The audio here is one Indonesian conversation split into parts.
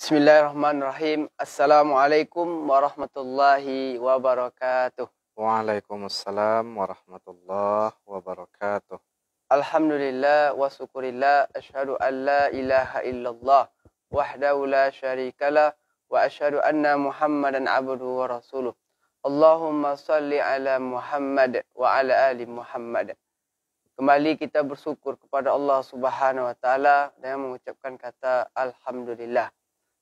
Bismillahirrahmanirrahim. Assalamualaikum warahmatullahi wabarakatuh. Waalaikumsalam warahmatullahi wabarakatuh. Alhamdulillah wa syukurillah. Asyhadu an la ilaha illallah wahdahu la syarikalah wa asyhadu anna Muhammadan abduhu wa rasuluh. Allahumma salli ala Muhammad wa ala ali Muhammad. Kembali kita bersyukur kepada Allah Subhanahu wa taala dan mengucapkan kata alhamdulillah.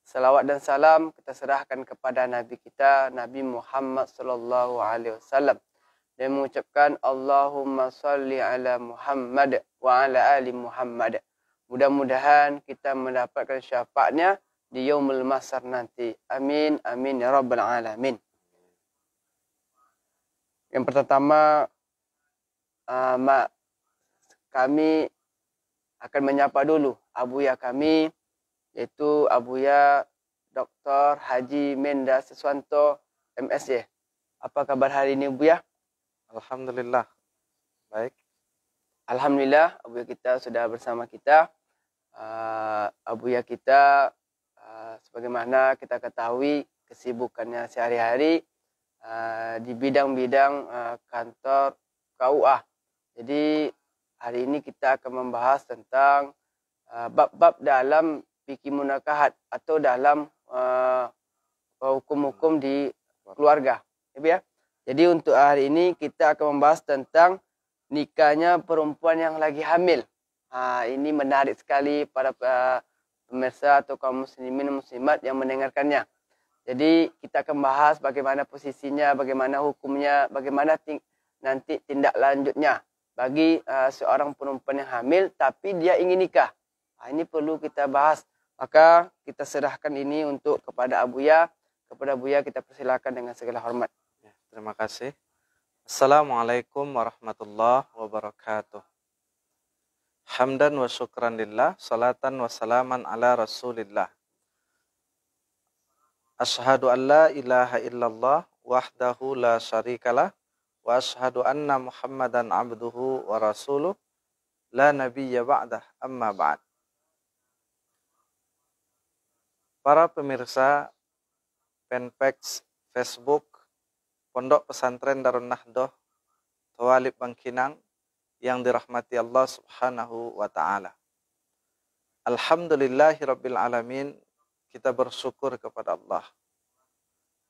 Salawat dan salam kita serahkan kepada Nabi kita, Nabi Muhammad sallallahu alaihi wasallam. Dan mengucapkan Allahumma salli ala Muhammad wa ala ali Muhammad. Mudah-mudahan kita mendapatkan syafaatnya di yaumul mahsyar nanti. Amin, amin ya rabbal alamin. Yang pertama, kami akan menyapa dulu abuya kami, yaitu Abuya Dr. Haji Menda Siswanto MSc. Apa kabar hari ini Abuya? Alhamdulillah. Baik. Alhamdulillah Abuya kita sudah bersama kita. Abuya kita sebagaimana kita ketahui kesibukannya sehari-hari di bidang-bidang kantor KUA. Jadi hari ini kita akan membahas tentang bab-bab dalam fikih munakahat atau dalam hukum-hukum di keluarga. Ya. Jadi untuk hari ini kita akan membahas tentang nikahnya perempuan yang lagi hamil. Ini menarik sekali para pemirsa atau kaum muslimin muslimat yang mendengarkannya. Jadi kita akan bahas bagaimana posisinya, bagaimana hukumnya, bagaimana nanti tindak lanjutnya bagi seorang perempuan yang hamil tapi dia ingin nikah. Ini perlu kita bahas. Maka kita serahkan ini untuk kepada Abuya. Kepada Abuya kita persilakan dengan segala hormat. Ya, terima kasih. Assalamualaikum warahmatullahi wabarakatuh. Hamdan wa syukran lillah, salatan wa salaman ala rasulillah. Ashhadu an la ilaha illallah wahdahu la syarikalah wa ashhadu anna Muhammadan abduhu wa rasuluh la nabiyya ba'dah amma ba'd. Para pemirsa fanpage Facebook Pondok Pesantren Darun Nahdoh Tawalib Bangkinang yang dirahmati Allah Subhanahu wa taala. Alhamdulillahirabbil alamin, kita bersyukur kepada Allah.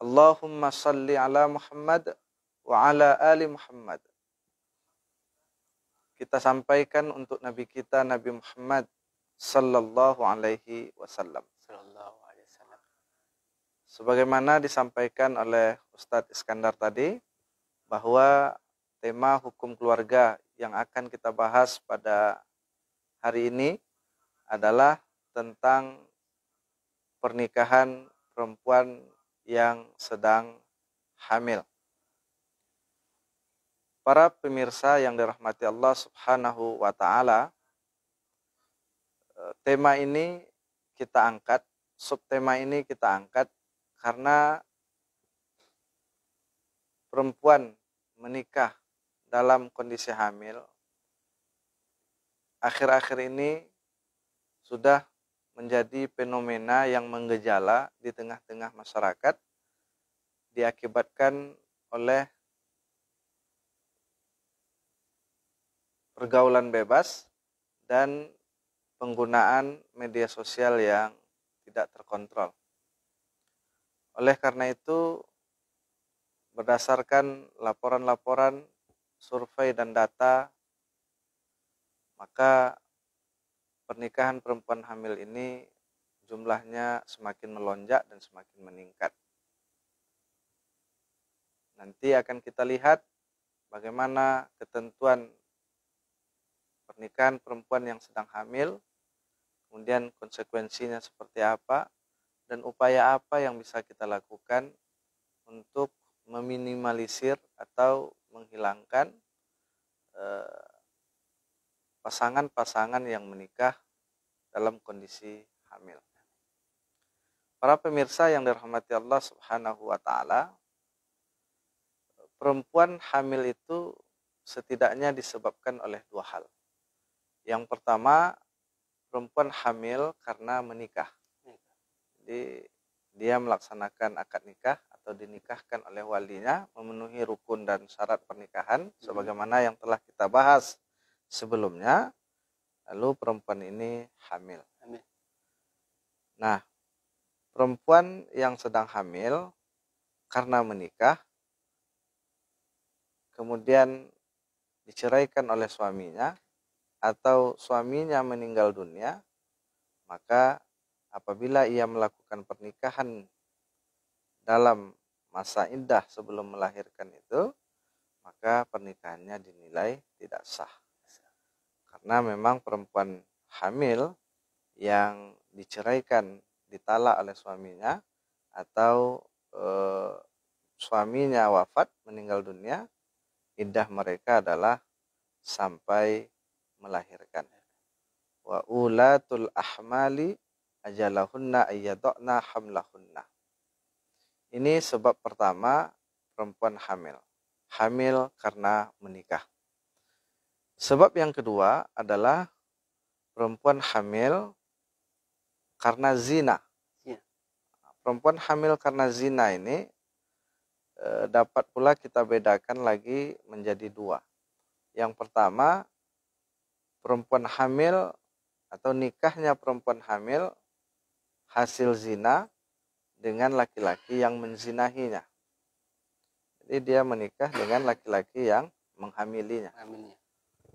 Allahumma salli ala Muhammad wa ala ali Muhammad. Kita sampaikan untuk Nabi kita Nabi Muhammad sallallahu alaihi wasallam. Sebagaimana disampaikan oleh Ustadz Iskandar tadi, bahwa tema hukum keluarga yang akan kita bahas pada hari ini adalah tentang pernikahan perempuan yang sedang hamil. Para pemirsa yang dirahmati Allah Subhanahu wa taala, tema ini kita angkat, subtema ini kita angkat karena perempuan menikah dalam kondisi hamil akhir-akhir ini sudah menjadi fenomena yang menggejala di tengah-tengah masyarakat, diakibatkan oleh pergaulan bebas dan penggunaan media sosial yang tidak terkontrol. Oleh karena itu, berdasarkan laporan-laporan, survei dan data, maka pernikahan perempuan hamil ini jumlahnya semakin melonjak dan semakin meningkat. Nanti akan kita lihat bagaimana ketentuan pernikahan perempuan yang sedang hamil, kemudian konsekuensinya seperti apa, dan upaya apa yang bisa kita lakukan untuk meminimalisir atau menghilangkan pasangan-pasangan yang menikah dalam kondisi hamil. Para pemirsa yang dirahmati Allah Subhanahu wa taala, perempuan hamil itu setidaknya disebabkan oleh dua hal. Yang pertama, perempuan hamil karena menikah. dia melaksanakan akad nikah atau dinikahkan oleh walinya, memenuhi rukun dan syarat pernikahan sebagaimana yang telah kita bahas sebelumnya, lalu perempuan ini hamil. Nah, perempuan yang sedang hamil karena menikah kemudian diceraikan oleh suaminya atau suaminya meninggal dunia, maka apabila ia melakukan pernikahan dalam masa iddah sebelum melahirkan itu, maka pernikahannya dinilai tidak sah. Karena memang perempuan hamil yang diceraikan, ditalak oleh suaminya, atau suaminya wafat, meninggal dunia, iddah mereka adalah sampai melahirkan. Wa ulatul ahmali ajalahunna ayyadna hamlahunna. Ini sebab pertama perempuan hamil. Hamil karena menikah. Sebab yang kedua adalah perempuan hamil karena zina. Perempuan hamil karena zina ini dapat pula kita bedakan lagi menjadi dua. Yang pertama, perempuan hamil atau nikahnya perempuan hamil hasil zina dengan laki-laki yang menzinahinya. Jadi dia menikah dengan laki-laki yang menghamilinya.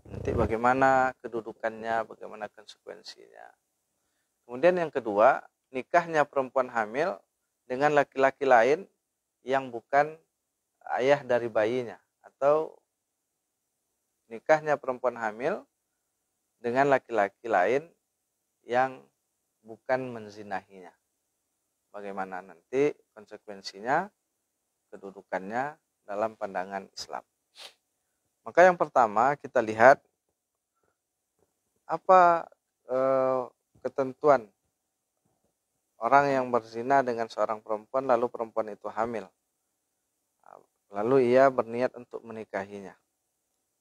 Nanti bagaimana kedudukannya, bagaimana konsekuensinya. Kemudian yang kedua, nikahnya perempuan hamil dengan laki-laki lain yang bukan ayah dari bayinya, atau nikahnya perempuan hamil dengan laki-laki lain yang bukan menzinahinya. Bagaimana nanti konsekuensinya, kedudukannya dalam pandangan Islam. Maka yang pertama kita lihat apa ketentuan orang yang berzina dengan seorang perempuan lalu perempuan itu hamil. Lalu ia berniat untuk menikahinya.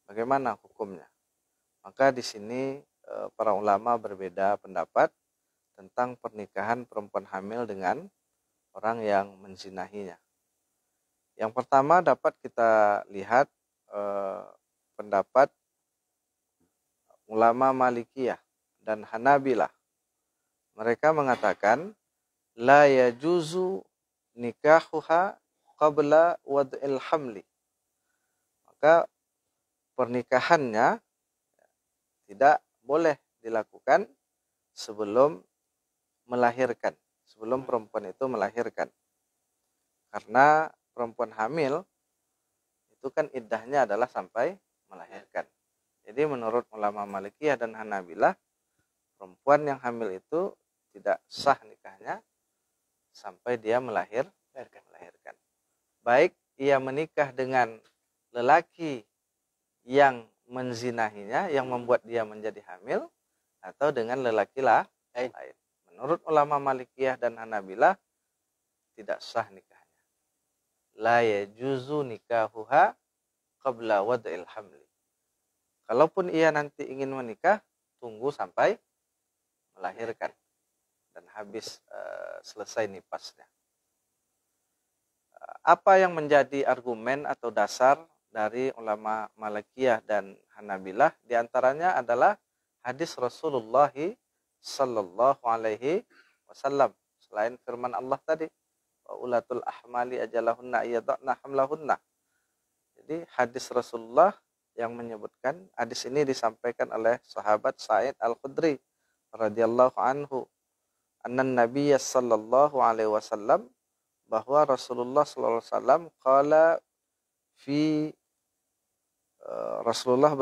Bagaimana hukumnya? Maka di sini para ulama berbeda pendapat tentang pernikahan perempuan hamil dengan orang yang menzinahinya. Yang pertama dapat kita lihat pendapat ulama Malikiyah dan Hanabilah. Mereka mengatakan la yajuzu nikahuha qabla wad'il hamli. Maka pernikahannya tidak boleh dilakukan sebelum melahirkan, sebelum perempuan itu melahirkan. Karena perempuan hamil itu kan iddahnya adalah sampai melahirkan. Jadi menurut ulama Malikiyah dan Hanabilah, perempuan yang hamil itu tidak sah nikahnya sampai dia melahirkan. Baik ia menikah dengan lelaki yang menzinahinya, yang membuat dia menjadi hamil, atau dengan lelaki lain. Menurut ulama Malikiyah dan Hanabilah, tidak sah nikahnya. La yajuzu nikahuha qabla wad'il hamli. Kalaupun ia nanti ingin menikah, tunggu sampai melahirkan dan habis selesai nipasnya. Apa yang menjadi argumen atau dasar dari ulama Malikiyah dan Hanabilah? Di antaranya adalah hadis Rasulullah sallallahu alaihi wasallam, selain firman Allah tadi, wa ulatul ahmali ajalahunna ayyadna hamlahunna. Jadi hadis Rasulullah yang menyebutkan, hadis ini disampaikan oleh sahabat Sa'id Al-Khudri radhiyallahu anhu, annan nabiyya sallallahu alaihi wasallam, bahwa Rasulullah sallallahu alaihi wasallam qala fi Rasulullah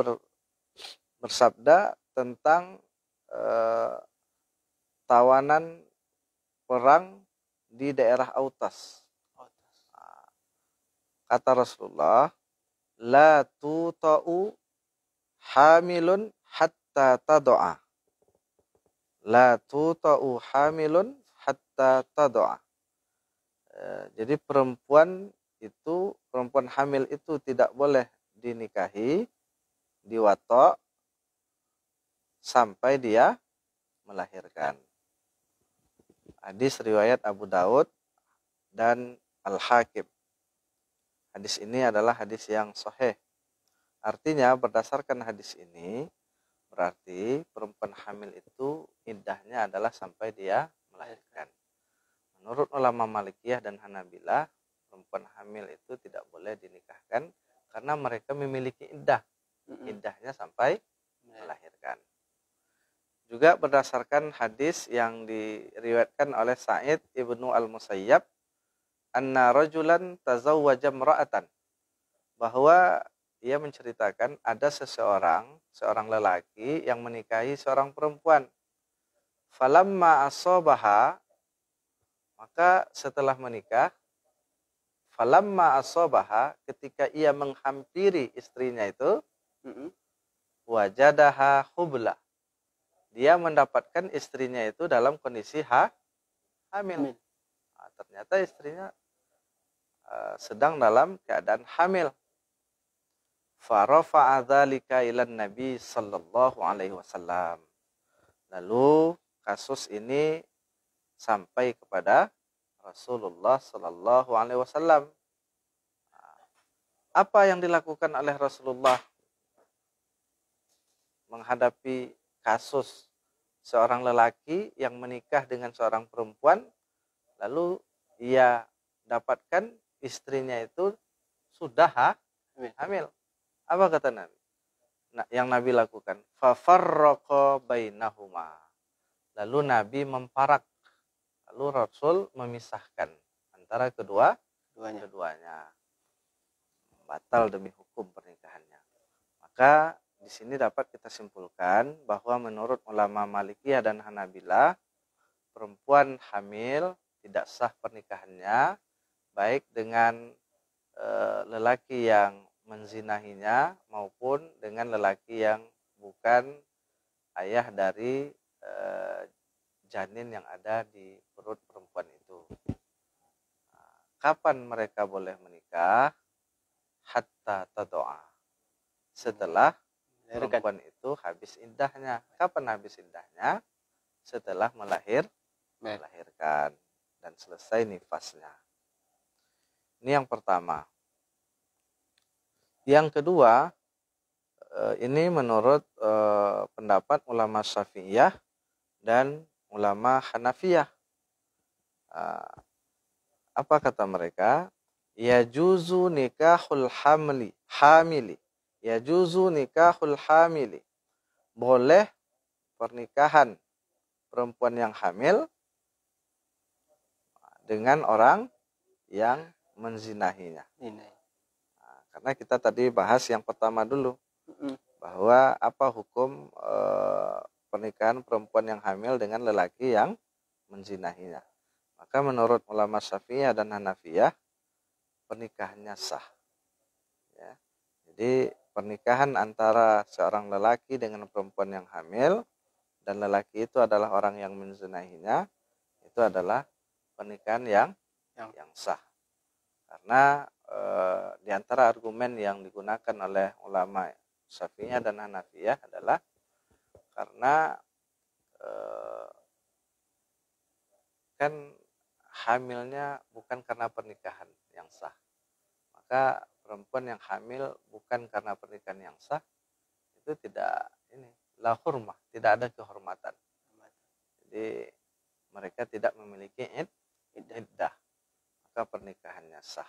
bersabda tentang tawanan perang di daerah Autas. Kata Rasulullah, la tuta'u hamilun hatta tad'a. La tuta'u hamilun hatta tad'a. Jadi perempuan hamil itu tidak boleh dinikahi, diwatok sampai dia melahirkan. Hadis riwayat Abu Daud dan Al-Hakim. Hadis ini adalah hadis yang sahih. Artinya berdasarkan hadis ini berarti perempuan hamil itu iddahnya adalah sampai dia melahirkan. Menurut ulama Malikiyah dan Hanabilah, perempuan hamil itu tidak boleh dinikahkan karena mereka memiliki iddah. Iddahnya sampai melahirkan. Juga berdasarkan hadis yang diriwayatkan oleh Sa'id ibnu al-Musayyab, anna rajulan tazawwaja imra'atan, bahwa ia menceritakan ada seorang lelaki yang menikahi seorang perempuan. Falamma asabaha, maka setelah menikah, falamma asabaha, ketika ia menghampiri istrinya itu, wajadaha hubla, dia mendapatkan istrinya itu dalam kondisi hamil. Nah, ternyata istrinya sedang dalam keadaan hamil. Farafa'a dzalika ilan Nabi sallallahu alaihi wasallam. Lalu kasus ini sampai kepada Rasulullah sallallahu alaihi wasallam. Apa yang dilakukan oleh Rasulullah menghadapi kasus seorang lelaki yang menikah dengan seorang perempuan, lalu ia dapatkan istrinya itu sudah hamil. Apa kata Nabi? Nah, yang Nabi lakukan, fafarraqa bainahuma. Lalu Nabi memparak, lalu Rasul memisahkan antara keduanya. Batal demi hukum pernikahannya. Maka di sini dapat kita simpulkan bahwa menurut ulama Malikiyah dan Hanabilah, perempuan hamil tidak sah pernikahannya baik dengan lelaki yang menzinahinya maupun dengan lelaki yang bukan ayah dari janin yang ada di perut perempuan itu. Kapan mereka boleh menikah? Hatta tadoa, setelah perempuan itu habis iddahnya. Kapan habis iddahnya? Setelah melahirkan dan selesai nifasnya. Ini yang pertama. Yang kedua, ini menurut pendapat ulama Syafi'iyah dan ulama Hanafiyah. Apa kata mereka? Yajuzu nikahul hamili. Yajuzu nikahul hamili. Boleh pernikahan perempuan yang hamil dengan orang yang menzinahinya. Karena kita tadi bahas yang pertama dulu, bahwa apa hukum pernikahan perempuan yang hamil dengan lelaki yang menzinahinya. Maka menurut ulama Syafi'iyah dan Hanafiyah, pernikahannya sah. Ya. Jadi pernikahan antara seorang lelaki dengan perempuan yang hamil, dan lelaki itu adalah orang yang menzinahinya, itu adalah pernikahan yang sah. Karena di antara argumen yang digunakan oleh ulama Syafi'iyah dan Hanafiyah adalah karena kan hamilnya bukan karena pernikahan yang sah. Maka perempuan yang hamil bukan karena pernikahan yang sah, itu tidak la hurmah, tidak ada kehormatan. Jadi mereka tidak memiliki iddah, maka pernikahannya sah.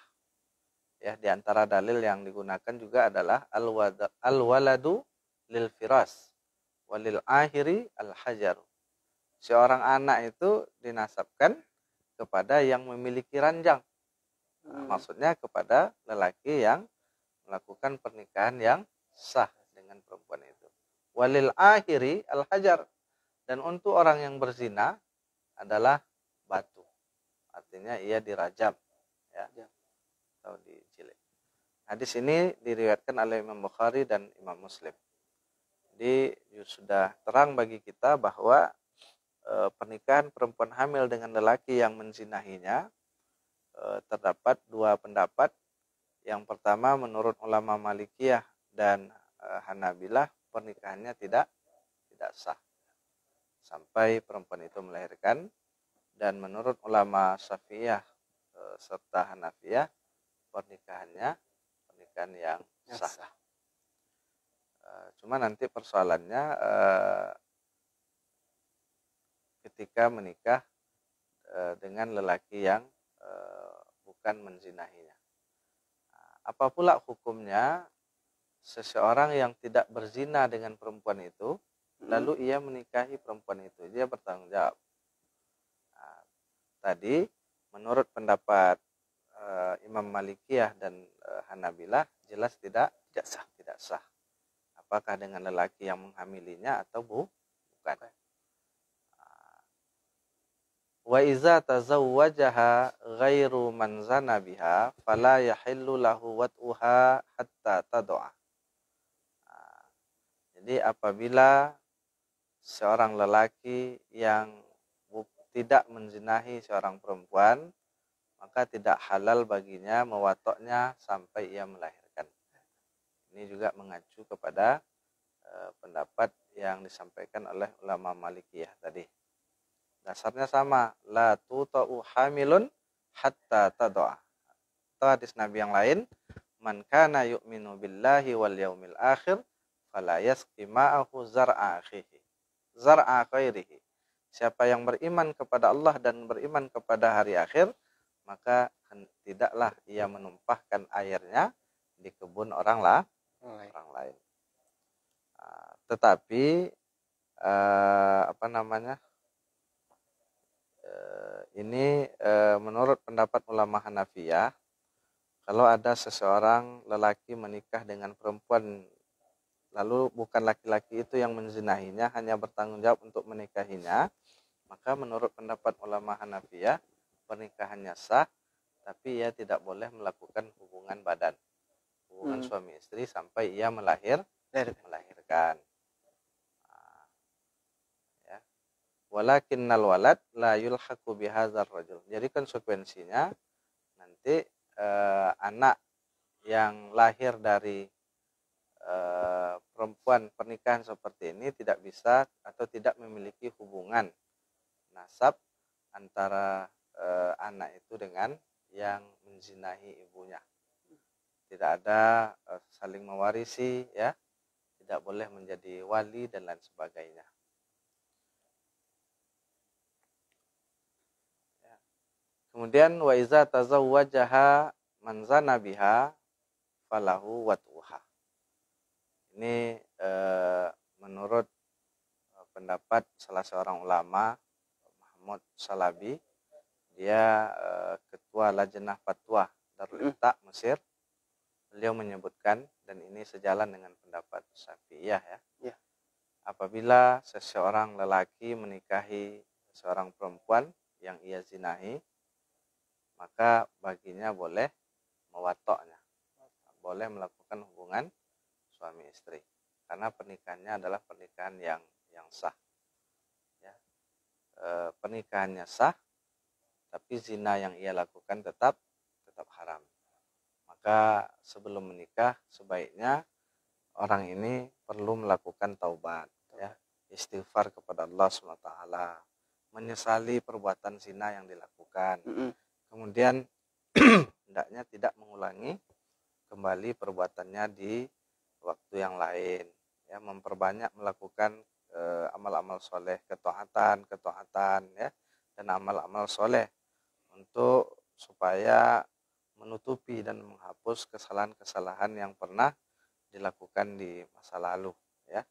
Ya, di antara dalil yang digunakan juga adalah al-waladu lil firas walil ahiri al-hajar. Seorang anak itu dinasabkan kepada yang memiliki ranjang. Maksudnya kepada lelaki yang melakukan pernikahan yang sah dengan perempuan itu. Walil ahiri al-hajar. Dan untuk orang yang berzina adalah batu. Artinya ia dirajam. Ya. Atau dicilik. Hadis ini diriwayatkan oleh Imam Bukhari dan Imam Muslim. Jadi sudah terang bagi kita bahwa pernikahan perempuan hamil dengan lelaki yang menzinahinya terdapat dua pendapat. Yang pertama, menurut ulama Malikiyah dan Hanabilah, pernikahannya tidak sah sampai perempuan itu melahirkan. Dan menurut ulama Syafi'iyah serta Hanafiyah, pernikahan yang sah. Cuma nanti persoalannya ketika menikah dengan lelaki yang bukan menzinahinya. Apa pula hukumnya seseorang yang tidak berzina dengan perempuan itu, lalu ia menikahi perempuan itu, dia bertanggung jawab. Tadi menurut pendapat Imam Malikiyah dan Hanabilah jelas tidak sah. Apakah dengan lelaki yang menghamilinya atau bukan. Wa iza tazawwajaha ghairu man zana biha fala yahillu lahu wat'uha hatta tad'a. Jadi apabila seorang lelaki yang tidak menzinahi seorang perempuan, maka tidak halal baginya mewatoknya sampai ia melahirkan. Ini juga mengacu kepada pendapat yang disampaikan oleh ulama Malikiyah tadi. Dasarnya sama, la tuta'u hamilun hatta tad'a. Atau hadis Nabi yang lain, man kana yu'minu billahi wal yaumil akhir fala yasqi ma'ahu zar'a khairihi. Siapa yang beriman kepada Allah dan beriman kepada hari akhir, maka tidaklah ia menumpahkan airnya di kebun orang lain. Tetapi ini menurut pendapat ulama Hanafiyah, kalau ada seseorang lelaki menikah dengan perempuan, lalu bukan laki-laki itu yang menzinahinya, hanya bertanggung jawab untuk menikahinya, maka menurut pendapat ulama Hanafiyah, pernikahannya sah, tapi ia tidak boleh melakukan hubungan badan, hubungan suami istri sampai ia melahirkan. Walakinnal walad la yulhaqu bihadzal rajul. Jadi konsekuensinya nanti anak yang lahir dari perempuan pernikahan seperti ini tidak bisa atau tidak memiliki hubungan nasab antara anak itu dengan yang menzinahi ibunya. Tidak ada saling mewarisi, ya, tidak boleh menjadi wali dan lain sebagainya. Kemudian wa iza tazawwajaha man zana biha falahu wat'uha. Ini menurut pendapat salah seorang ulama, Muhammad Salabi, dia ketua Lajnah Fatwa Darul Ifta Mesir. Beliau menyebutkan, dan ini sejalan dengan pendapat Syafi'iyah, ya. Apabila seseorang lelaki menikahi seorang perempuan yang ia zinahi, maka baginya boleh mewatoknya, boleh melakukan hubungan suami istri, karena pernikahannya adalah pernikahan yang sah. Ya. Pernikahannya sah, tapi zina yang ia lakukan tetap haram. Maka sebelum menikah sebaiknya orang ini perlu melakukan taubat, ya, istighfar kepada Allah SWT, menyesali perbuatan zina yang dilakukan. Kemudian hendaknya tidak mengulangi kembali perbuatannya di waktu yang lain, ya, memperbanyak melakukan amal-amal soleh, ketaatan, ya, dan amal-amal soleh untuk supaya menutupi dan menghapus kesalahan-kesalahan yang pernah dilakukan di masa lalu, ya.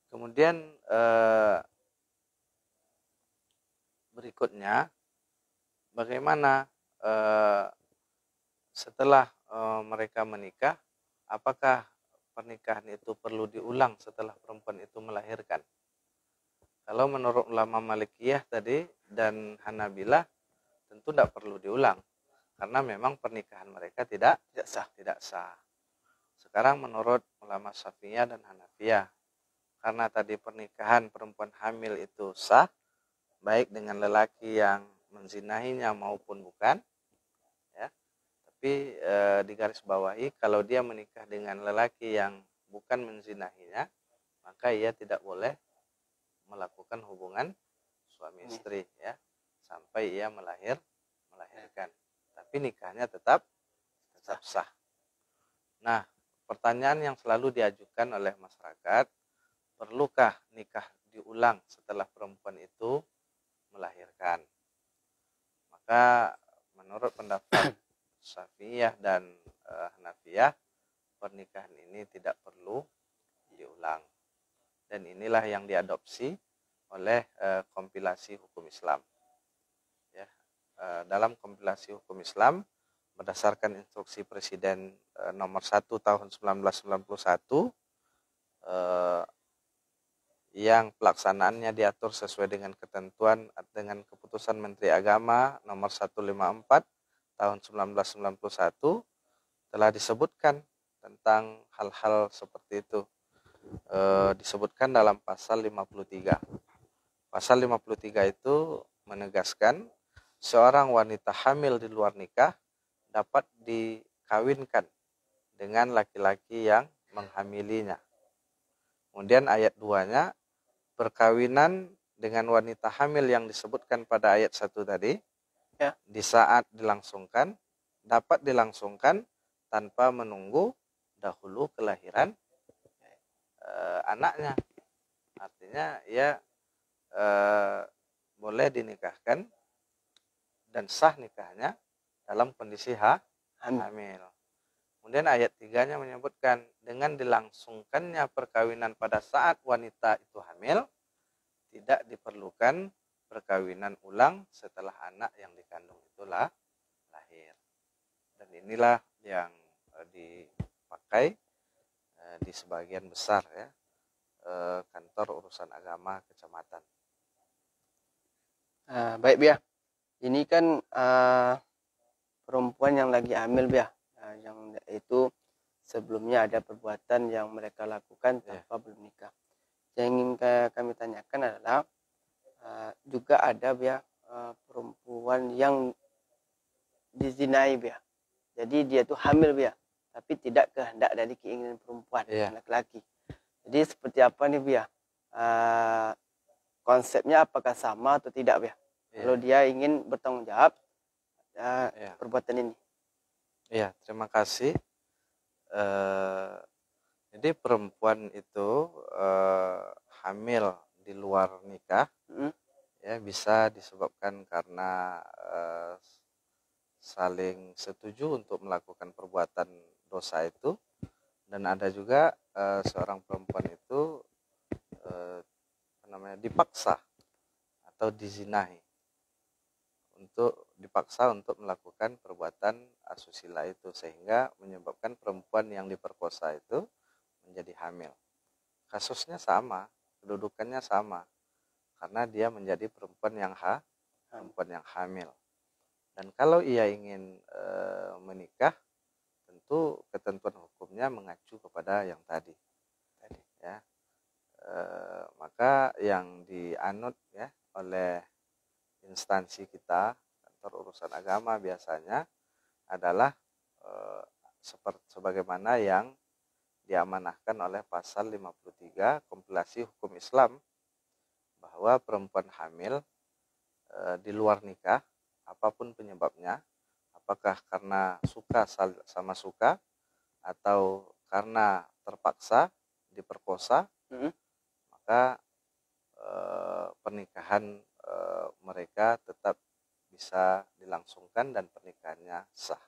Kemudian berikutnya, bagaimana setelah mereka menikah, apakah pernikahan itu perlu diulang setelah perempuan itu melahirkan? Kalau menurut ulama Malikiyah tadi dan Hanabilah, tentu tidak perlu diulang, karena memang pernikahan mereka tidak sah. Sekarang menurut ulama Syafi'iyah dan Hanafiyah, karena tadi pernikahan perempuan hamil itu sah, baik dengan lelaki yang menzinahinya maupun bukan, ya. Tapi digarisbawahi, kalau dia menikah dengan lelaki yang bukan menzinahinya, maka ia tidak boleh melakukan melakukan hubungan suami istri ya sampai ia melahirkan. Tapi nikahnya tetap sah. Nah, pertanyaan yang selalu diajukan oleh masyarakat, perlukah nikah diulang setelah perempuan itu melahirkan? Maka menurut pendapat Syafi'iyah dan Hanafiyah, pernikahan ini tidak perlu diulang. Dan inilah yang diadopsi oleh kompilasi hukum Islam. Ya, dalam kompilasi hukum Islam berdasarkan instruksi Presiden nomor 1 tahun 1991 yang pelaksanaannya diatur sesuai dengan ketentuan dengan keputusan Menteri Agama nomor 154 tahun 1991 telah disebutkan tentang hal-hal seperti itu. Disebutkan dalam pasal 53. Pasal 53 itu menegaskan seorang wanita hamil di luar nikah dapat dikawinkan dengan laki-laki yang menghamilinya. Kemudian ayat 2-nya, perkawinan dengan wanita hamil yang disebutkan pada ayat 1 tadi, ya, di saat dilangsungkan, dapat dilangsungkan tanpa menunggu dahulu kelahiran anaknya. Artinya ya boleh dinikahkan dan sah nikahnya dalam kondisi hamil. Kemudian ayat 3-nya menyebutkan dengan dilangsungkannya perkawinan pada saat wanita itu hamil, tidak diperlukan perkawinan ulang setelah anak yang dikandung itulah lahir. Dan inilah yang dipakai di sebagian besar ya kantor urusan agama kecamatan. Baik Bia, ini kan perempuan yang lagi hamil Bia, yang itu sebelumnya ada perbuatan yang mereka lakukan tanpa belum nikah. Yang ingin kami tanyakan adalah juga ada Bia perempuan yang dizinai Bia. Jadi dia tuh hamil Bia, tapi tidak kehendak dari keinginan perempuan, laki-laki. Jadi seperti apa nih Bia? Konsepnya apakah sama atau tidak Bia? Kalau dia ingin bertanggung jawab perbuatan ini. Iya, terima kasih. Jadi perempuan itu hamil di luar nikah, ya bisa disebabkan karena saling setuju untuk melakukan perbuatan dosa itu, dan ada juga seorang perempuan itu dipaksa atau dizinahi, dipaksa untuk melakukan perbuatan asusila itu, sehingga menyebabkan perempuan yang diperkosa itu menjadi hamil. Kasusnya sama, kedudukannya sama, karena dia menjadi perempuan yang hamil. Dan kalau ia ingin menikah, tentu ketentuan hukumnya mengacu kepada yang tadi ya. Maka yang dianut ya oleh instansi kita, kantor urusan agama biasanya adalah sebagaimana yang diamanahkan oleh pasal 53 kompilasi hukum Islam, bahwa perempuan hamil di luar nikah, apapun penyebabnya, apakah karena suka sama suka atau karena terpaksa diperkosa, maka pernikahan mereka tetap bisa dilangsungkan dan pernikahannya sah.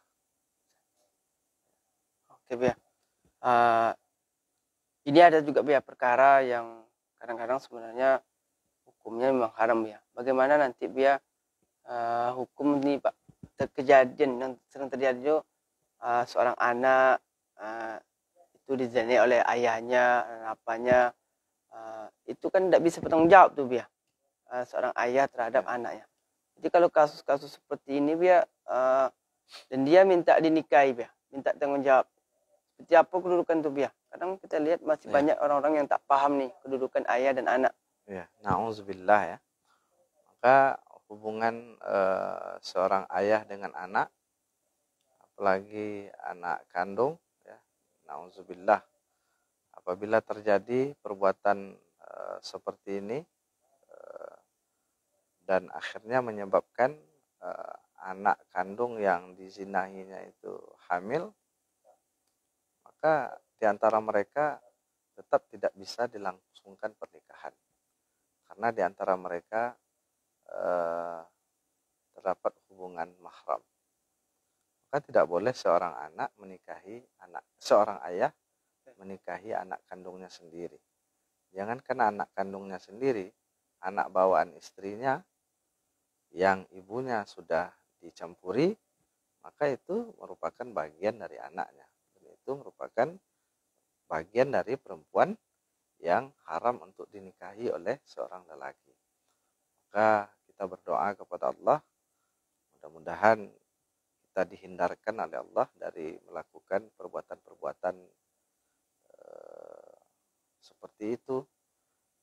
Oke Bia, ini ada juga Bia perkara yang kadang-kadang sebenarnya hukumnya memang haram Bia. Bagaimana nanti Bia hukum ini Pak, kejadian yang sering terjadi itu seorang anak itu dizinai oleh ayahnya dan apanya, itu kan tidak bisa bertanggung jawab tuh Bia, seorang ayah terhadap anaknya. Jadi kalau kasus-kasus seperti ini Bia, dan dia minta dinikahi Bia, minta tanggung jawab, seperti apa kedudukan tuh Bia? Kadang kita lihat masih banyak orang-orang yang tak paham nih kedudukan ayah dan anak. Ya, na'udzubillah ya. Maka hubungan seorang ayah dengan anak, apalagi anak kandung, ya, na'udzubillah, apabila terjadi perbuatan seperti ini, dan akhirnya menyebabkan anak kandung yang dizinahinya itu hamil, maka di antara mereka tetap tidak bisa dilangsungkan pernikahan karena di antara mereka terdapat hubungan mahram. Maka tidak boleh seorang ayah menikahi anak kandungnya sendiri. Jangankan anak kandungnya sendiri, anak bawaan istrinya yang ibunya sudah dicampuri, maka itu merupakan bagian dari anaknya. Dan itu merupakan bagian dari perempuan yang haram untuk dinikahi oleh seorang lelaki. Maka kita berdoa kepada Allah, mudah-mudahan kita dihindarkan oleh Allah dari melakukan perbuatan-perbuatan seperti itu,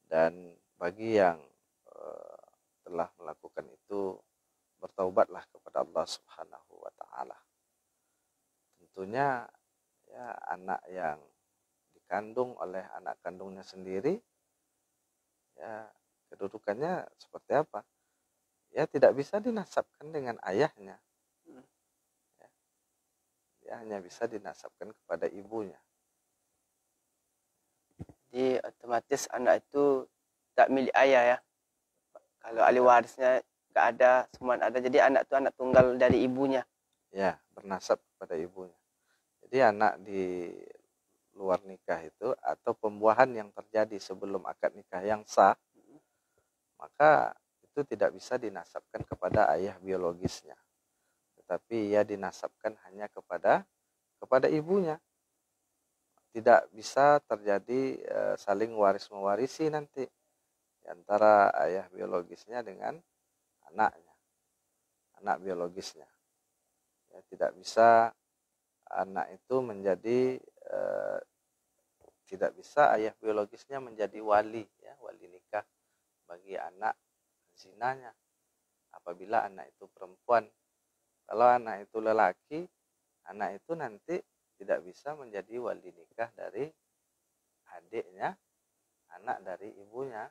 dan bagi yang telah melakukan itu, bertaubatlah kepada Allah Subhanahu wa taala. Tentunya ya, anak yang dikandung oleh anak kandungnya sendiri, ya kedudukannya seperti apa? Ya tidak bisa dinasabkan dengan ayahnya. Ya, dia hanya bisa dinasabkan kepada ibunya. Jadi otomatis anak itu tak milik ayah ya. Kalau ahli warisnya nggak ada, semua ada. Jadi anak itu anak tunggal dari ibunya. Ya, bernasab kepada ibunya. Jadi anak di luar nikah itu atau pembuahan yang terjadi sebelum akad nikah yang sah, maka itu tidak bisa dinasabkan kepada ayah biologisnya. Tetapi ia dinasabkan hanya kepada ibunya. Tidak bisa terjadi saling waris mewarisi nanti antara ayah biologisnya dengan anaknya, anak biologisnya. Ya, tidak bisa anak itu menjadi tidak bisa ayah biologisnya menjadi wali, ya, wali nikah bagi anak zinanya apabila anak itu perempuan. Kalau anak itu lelaki, anak itu nanti tidak bisa menjadi wali nikah dari adiknya, anak dari ibunya,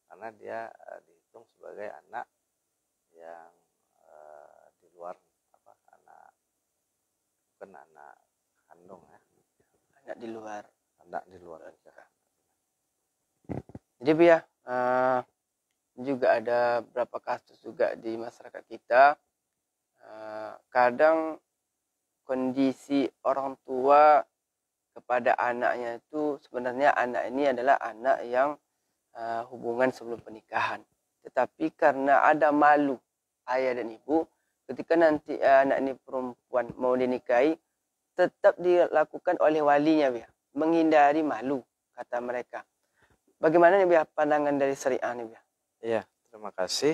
karena dia dihitung sebagai anak yang di luar anak, bukan anak kandung ya. Anak di luar. Anak di luar nikah. Jadi Bu ya, juga ada beberapa kasus juga di masyarakat kita. Kadang kondisi orang tua kepada anaknya itu sebenarnya anak ini adalah anak yang hubungan sebelum pernikahan. Tetapi karena ada malu ayah dan ibu, ketika nanti anak ini perempuan mau dinikahi, tetap dilakukan oleh walinya, ya, menghindari malu, kata mereka. Bagaimana nih, ya, pandangan dari syariah nih, ya? Iya, terima kasih.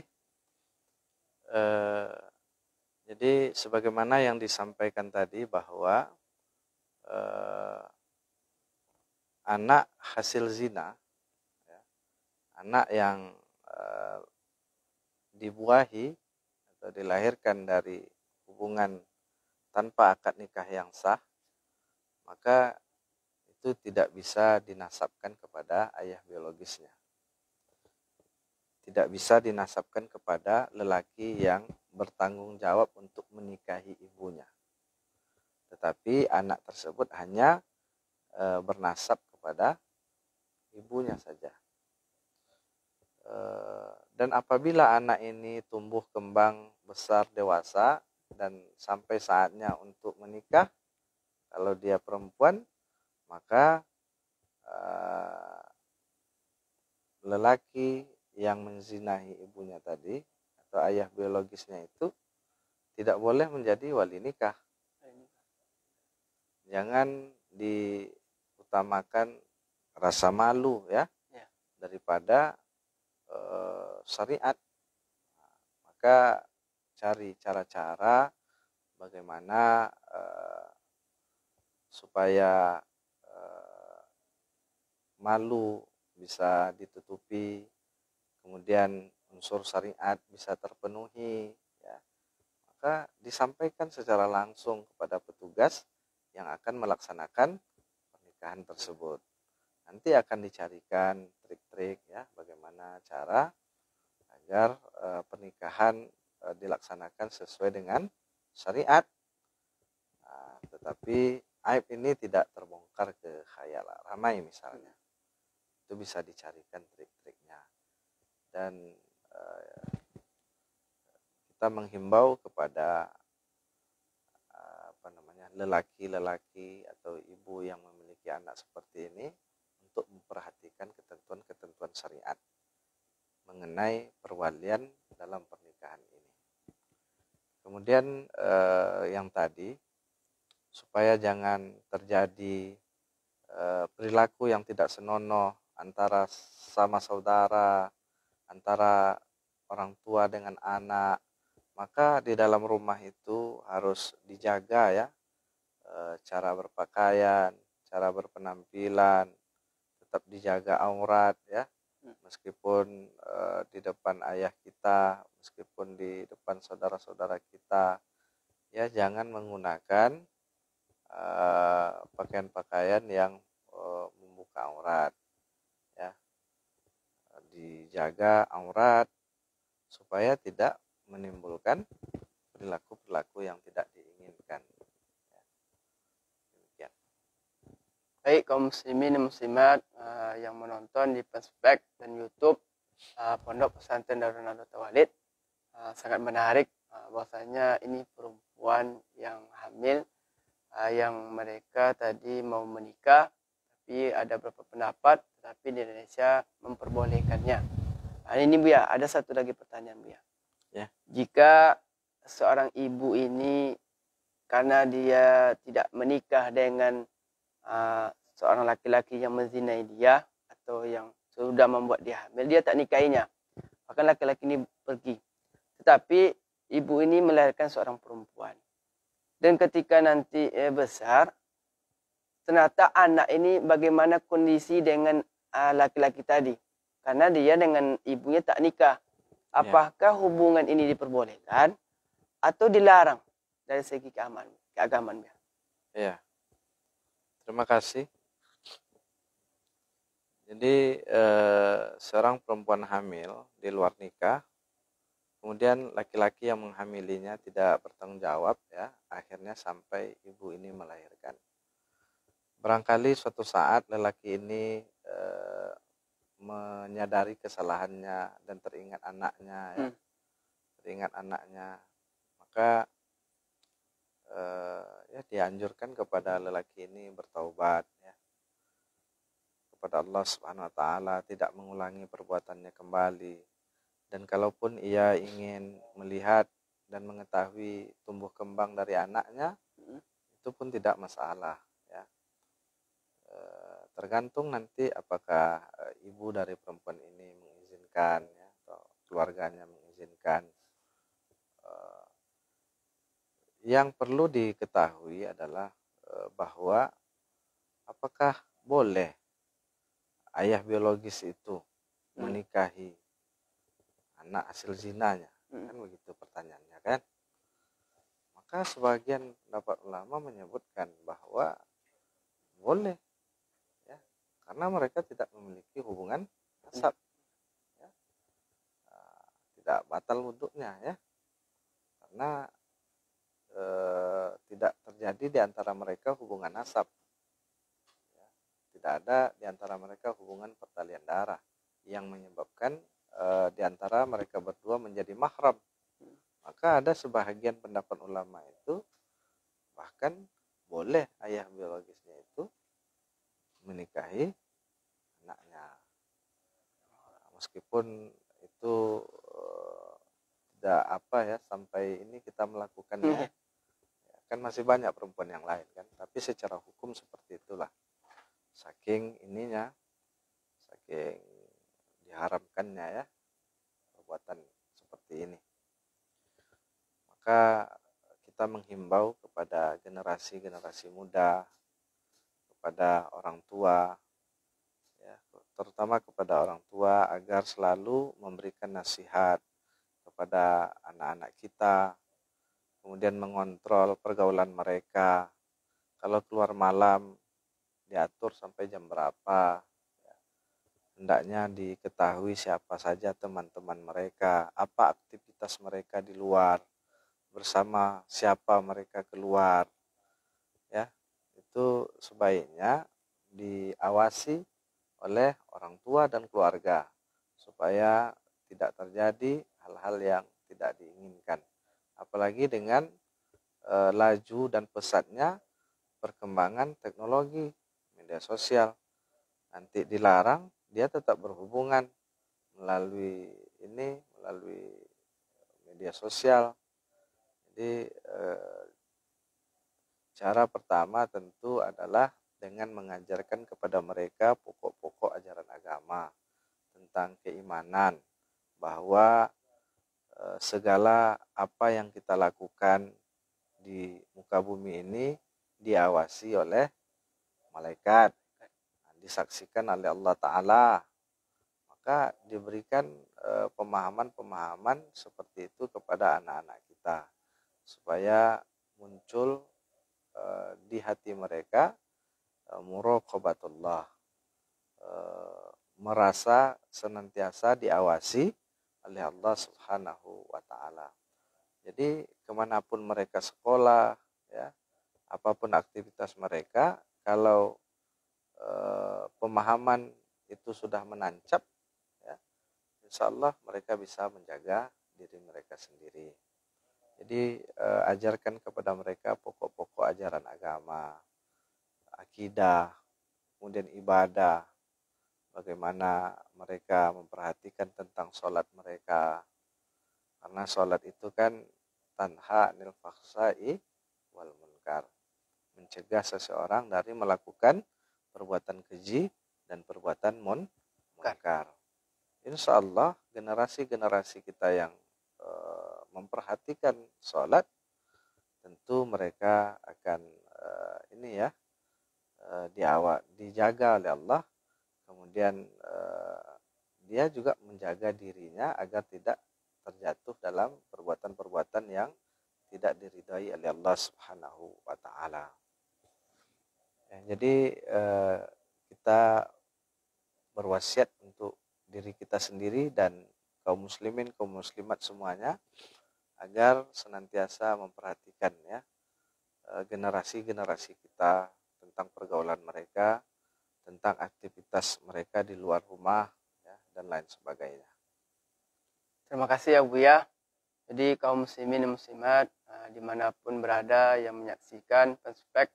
Jadi sebagaimana yang disampaikan tadi bahwa anak hasil zina, ya, anak yang dibuahi atau dilahirkan dari hubungan tanpa akad nikah yang sah, maka itu tidak bisa dinasabkan kepada ayah biologisnya. Tidak bisa dinasabkan kepada lelaki yang bertanggung jawab untuk menikahi ibunya. Tetapi anak tersebut hanya bernasab kepada ibunya saja. Dan apabila anak ini tumbuh kembang besar dewasa dan sampai saatnya untuk menikah, kalau dia perempuan, maka lelaki yang menzinahi ibunya tadi atau ayah biologisnya itu tidak boleh menjadi wali nikah. Jangan diutamakan rasa malu, ya, daripada syariat. Maka cari cara-cara bagaimana supaya malu bisa ditutupi, kemudian unsur syariat bisa terpenuhi, ya, maka disampaikan secara langsung kepada petugas yang akan melaksanakan pernikahan tersebut. Nanti akan dicarikan trik-trik, ya, bagaimana cara agar pernikahan dilaksanakan sesuai dengan syariat. Nah, tetapi aib ini tidak terbongkar ke khayal ramai misalnya. Itu bisa dicarikan trik-triknya. Dan kita menghimbau kepada lelaki-lelaki atau ibu yang memiliki anak seperti ini untuk memperhatikan ketentuan-ketentuan syariat mengenai perwalian dalam pernikahan ini. Kemudian yang tadi, supaya jangan terjadi perilaku yang tidak senonoh antara sama saudara, antara orang tua dengan anak, maka di dalam rumah itu harus dijaga ya, cara berpakaian, cara berpenampilan, tetap dijaga aurat ya, meskipun di depan ayah kita, meskipun di depan saudara-saudara kita, ya jangan menggunakan pakaian-pakaian yang membuka aurat ya, dijaga aurat supaya tidak menimbulkan perilaku-perilaku yang tidak diinginkan. Demikian. Baik kaum muslimin dan muslimat yang menonton di Facebook dan YouTube Pondok Pesantren Darul Nadwatul Walid, sangat menarik bahwasanya ini perempuan yang hamil yang mereka tadi mau menikah, tapi ada beberapa pendapat tapi di Indonesia memperbolehkannya. Ini Bu ya, ada satu lagi pertanyaan Bu ya. Jika seorang ibu ini karena dia tidak menikah dengan seorang laki-laki yang menzinai dia atau yang sudah membuat dia hamil, dia tak nikahinya, maka laki-laki ini pergi. Tetapi ibu ini melahirkan seorang perempuan. Dan ketika nanti besar, ternyata anak ini bagaimana kondisi dengan laki-laki tadi? Karena dia dengan ibunya tak nikah. Apakah hubungan ini diperbolehkan atau dilarang dari segi keagamaan? Ya, terima kasih. Jadi seorang perempuan hamil di luar nikah, kemudian laki-laki yang menghamilinya tidak bertanggung jawab ya, akhirnya sampai ibu ini melahirkan. Barangkali suatu saat lelaki ini menyadari kesalahannya dan teringat anaknya ya, maka ya dianjurkan kepada lelaki ini bertaubat ya kepada Allah Subhanahu wa taala, tidak mengulangi perbuatannya kembali. Dan kalaupun ia ingin melihat dan mengetahui tumbuh kembang dari anaknya, itu pun tidak masalah ya. Tergantung nanti apakah ibu dari perempuan ini mengizinkan ya, atau keluarganya mengizinkan. Yang perlu diketahui adalah bahwa apakah boleh ayah biologis itu menikahi anak hasil zinanya, kan begitu pertanyaannya kan. Maka sebagian pendapat ulama menyebutkan bahwa boleh ya, karena mereka tidak memiliki hubungan nasab ya. Tidak batal wudhunya ya, karena tidak terjadi di antara mereka hubungan nasab ya. Tidak ada di antara mereka hubungan pertalian darah yang menyebabkan di antara mereka berdua menjadi mahram. Maka ada sebahagian pendapat ulama itu bahkan boleh ayah biologisnya itu menikahi anaknya, meskipun itu tidak apa ya sampai ini kita melakukannya ya, kan masih banyak perempuan yang lain kan, tapi secara hukum seperti itulah, saking ininya, saking diharamkannya ya perbuatan seperti ini. Maka kita menghimbau kepada generasi-generasi muda, kepada orang tua ya, terutama kepada orang tua, agar selalu memberikan nasihat kepada anak-anak kita, kemudian mengontrol pergaulan mereka. Kalau keluar malam diatur sampai jam berapa ya. hendaknya diketahui siapa saja teman-teman mereka, apa aktivitas mereka di luar, bersama siapa mereka keluar, ya. Itu sebaiknya diawasi oleh orang tua dan keluarga supaya tidak terjadi hal-hal yang tidak diinginkan. Apalagi dengan laju dan pesatnya perkembangan teknologi media sosial. Nanti dilarang, dia tetap berhubungan melalui media sosial. Jadi cara pertama tentu adalah dengan mengajarkan kepada mereka pokok-pokok ajaran agama tentang keimanan, bahwa segala apa yang kita lakukan di muka bumi ini diawasi oleh malaikat, disaksikan oleh Allah Ta'ala. Maka diberikan pemahaman-pemahaman seperti itu kepada anak-anak kita, supaya muncul di hati mereka muraqabatullah, merasa senantiasa diawasi oleh Allah Subhanahu wa Ta'ala. Jadi kemanapun mereka sekolah, ya, apapun aktivitas mereka, kalau pemahaman itu sudah menancap, ya, insya Allah mereka bisa menjaga diri mereka sendiri. Jadi ajarkan kepada mereka pokok-pokok ajaran agama, akidah, kemudian ibadah, bagaimana mereka memperhatikan tentang sholat mereka, karena sholat itu kan tanha anil fahsai wal munkar, mencegah seseorang dari melakukan perbuatan keji dan perbuatan munkar. Insya Allah generasi-generasi kita yang memperhatikan sholat, tentu mereka akan dijaga oleh Allah. Kemudian dia juga menjaga dirinya agar tidak terjatuh dalam perbuatan-perbuatan yang tidak diridhai oleh Allah Subhanahu wa Ta'ala. Ya, jadi kita berwasiat untuk diri kita sendiri dan kaum muslimin, kaum muslimat semuanya, agar senantiasa memperhatikan, ya, generasi-generasi kita tentang pergaulan mereka, tentang aktivitas mereka di luar rumah, ya, dan lain sebagainya. Terima kasih ya Buya. Jadi kaum muslimin dan muslimat dimanapun berada yang menyaksikan penspek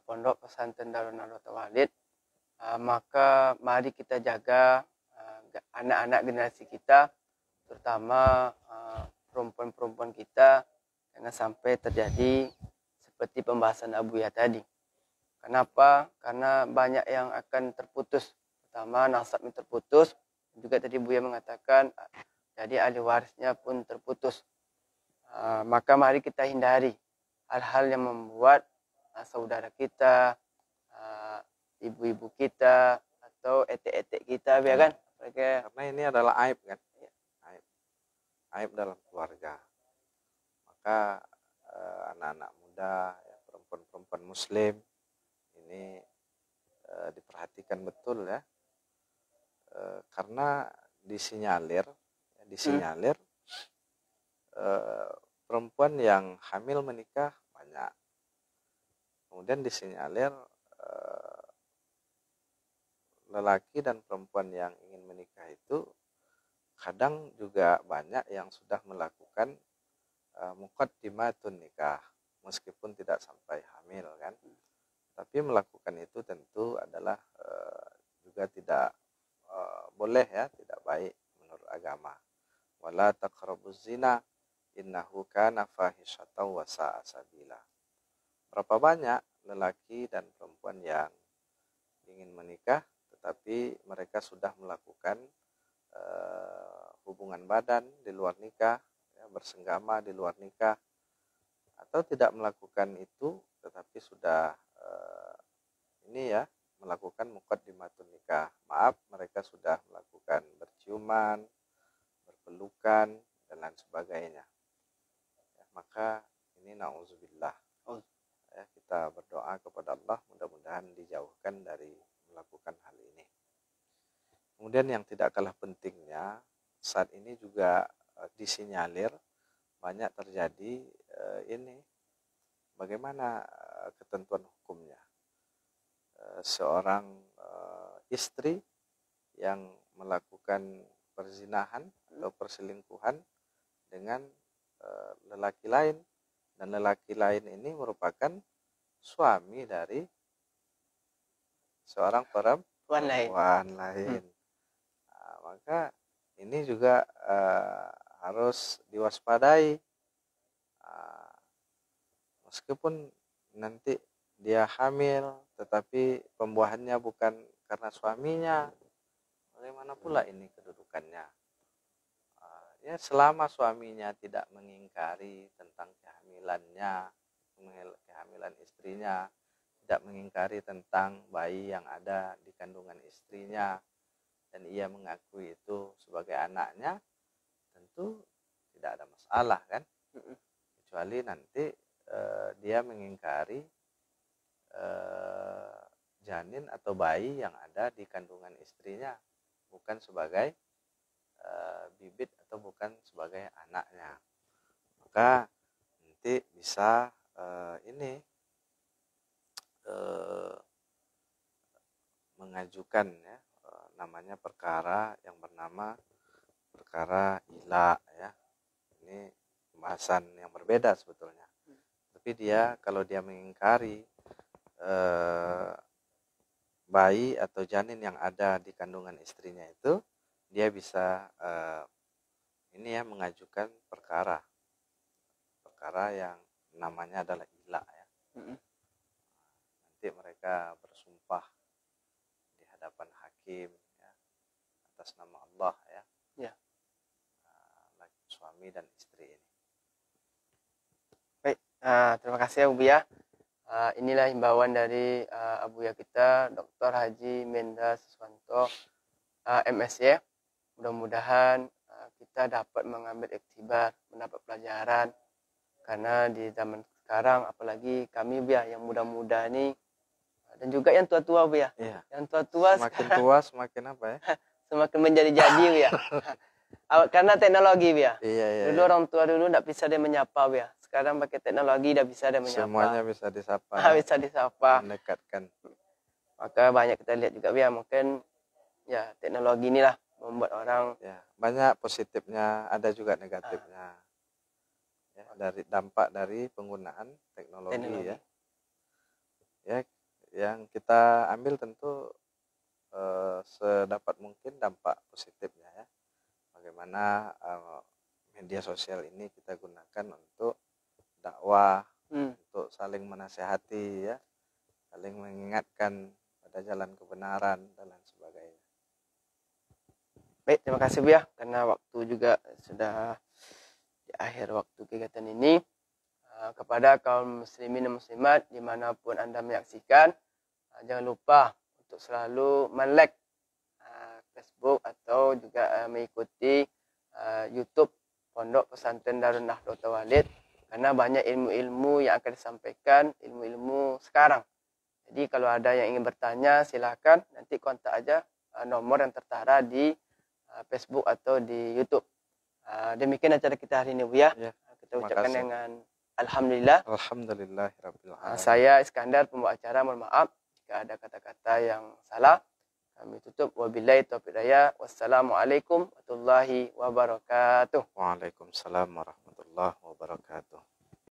Pondok Pesantren Darun Nadwatul Walid, maka mari kita jaga anak-anak generasi kita, terutama perempuan-perempuan kita, jangan sampai terjadi seperti pembahasan Abuya tadi. Kenapa? Karena banyak yang akan terputus, pertama nasabnya terputus, juga tadi Buya mengatakan jadi ahli warisnya pun terputus. Maka mari kita hindari hal-hal yang membuat saudara kita, ibu-ibu kita, atau etek-etek kita, ya kan? Karena ini adalah aib, kan? Aib dalam keluarga. Maka anak-anak muda, ya, perempuan-perempuan muslim ini diperhatikan betul, ya, karena disinyalir perempuan yang hamil menikah banyak, kemudian disinyalir lelaki dan perempuan yang ingin menikah itu kadang juga banyak yang sudah melakukan muqaddimatun nikah, meskipun tidak sampai hamil, kan, tapi melakukan itu tentu adalah juga tidak boleh, ya, tidak baik menurut agama. Wala taqrabuz zina innahu kana fahisyatan wa sa'a sabila. Berapa banyak lelaki dan perempuan yang ingin menikah tetapi mereka sudah melakukan hubungan badan di luar nikah, ya, bersenggama di luar nikah, atau tidak melakukan itu tetapi sudah melakukan muqaddimatun nikah. Maaf, mereka sudah melakukan berciuman, berpelukan, dan lain sebagainya. Ya, maka ini na'udzubillah. Ya, kita berdoa kepada Allah mudah-mudahan dijauhkan dari melakukan hal ini. Kemudian yang tidak kalah pentingnya, saat ini juga disinyalir banyak terjadi ini bagaimana ketentuan hukumnya. Seorang istri yang melakukan perzinahan atau perselingkuhan dengan lelaki lain, dan lelaki lain ini merupakan suami dari seorang perempuan lain. Nah, maka ini juga harus diwaspadai. Meskipun nanti dia hamil, tetapi pembuahannya bukan karena suaminya, bagaimana pula ini kedudukannya? Ya, selama suaminya tidak mengingkari tentang kehamilannya, kehamilan istrinya, tidak mengingkari tentang bayi yang ada di kandungan istrinya, dan ia mengakui itu sebagai anaknya, tentu tidak ada masalah kan? Kecuali nanti dia mengingkari janin atau bayi yang ada di kandungan istrinya, bukan sebagai bibit atau bukan sebagai anaknya, maka nanti bisa mengajukan ya namanya perkara yang bernama perkara ila ya. Ini pembahasan yang berbeda sebetulnya. Tapi dia kalau dia mengingkari bayi atau janin yang ada di kandungan istrinya itu, dia bisa mengajukan perkara yang namanya adalah ila ya. Nanti mereka bersumpah di hadapan hakim ya, atas nama Allah ya. Suami dan istri ini. Baik, terima kasih Abu ya. Inilah himbauan dari Abu ya kita, Dr. Haji Menda Siswanto, MSc. Mudah-mudahan kita dapat mengambil iktibar, mendapat pelajaran, karena di zaman sekarang, apalagi kami ya yang muda-muda ini, dan juga yang tua-tua ya. Yang tua-tua semakin tua semakin apa ya? Semakin menjadi-jadi ya. Karena teknologi ya. Iya. Dulu orang tua dulu tidak bisa dia menyapa ya. Sekarang pakai teknologi udah bisa dia menyapa. Semuanya bisa disapa. Bisa disapa. Mendekatkan. Maka banyak kita lihat juga ya, mungkin ya teknologi inilah membuat orang ya, banyak positifnya, ada juga negatifnya. Ya, dari dampak dari penggunaan teknologi. Ya. Ya, yang kita ambil tentu sedapat mungkin dampak positifnya ya. Bagaimana media sosial ini kita gunakan untuk dakwah, untuk saling menasehati ya, saling mengingatkan pada jalan kebenaran dan lain sebagainya. Baik, terima kasih Bu ya, karena waktu juga sudah di akhir waktu kegiatan ini. Kepada kaum muslimin dan muslimat dimanapun Anda menyaksikan, jangan lupa untuk selalu like Facebook atau juga mengikuti YouTube Pondok Pesantren Darun Nahdlatul Walid, karena banyak ilmu-ilmu yang akan disampaikan, ilmu-ilmu sekarang. Jadi kalau ada yang ingin bertanya, silakan nanti kontak aja nomor yang tertera di Facebook atau di YouTube. Demikian acara kita hari ini Bu ya. Kita ucapkan dengan Alhamdulillah. Alhamdulillahirabbil alamin. Saya Iskandar, pembawa acara, mohon maaf jika ada kata-kata yang salah. Kami tutup. Wabillahi taufiq hidayah. Wassalamualaikum warahmatullahi wabarakatuh. Waalaikumsalam warahmatullahi wabarakatuh.